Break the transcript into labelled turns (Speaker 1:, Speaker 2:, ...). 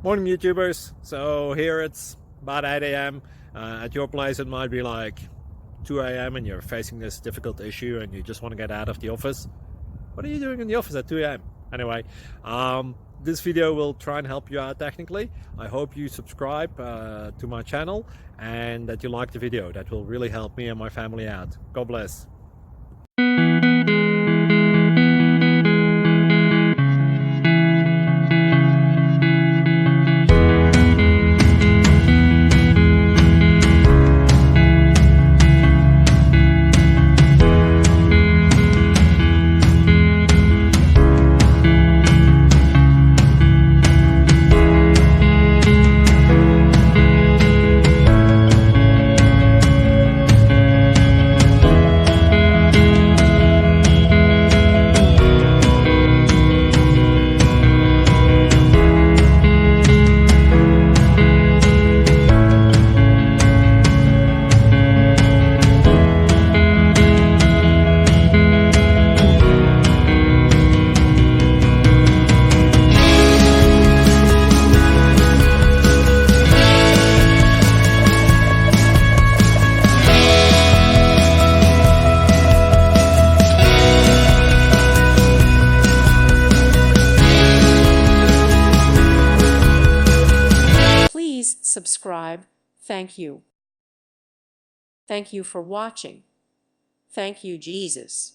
Speaker 1: Morning YouTubers. So here it's about 8 a.m. At your place it might be like 2 a.m. and you're facing this difficult issue and you just want to get out of the office. What are you doing in the office at 2 a.m.? Anyway, this video will try and help you out technically. I hope you subscribe to my channel and that you like the video. That will really help me and my family out. God bless.
Speaker 2: Please subscribe. Thank you. Thank you for watching. Thank you, Jesus.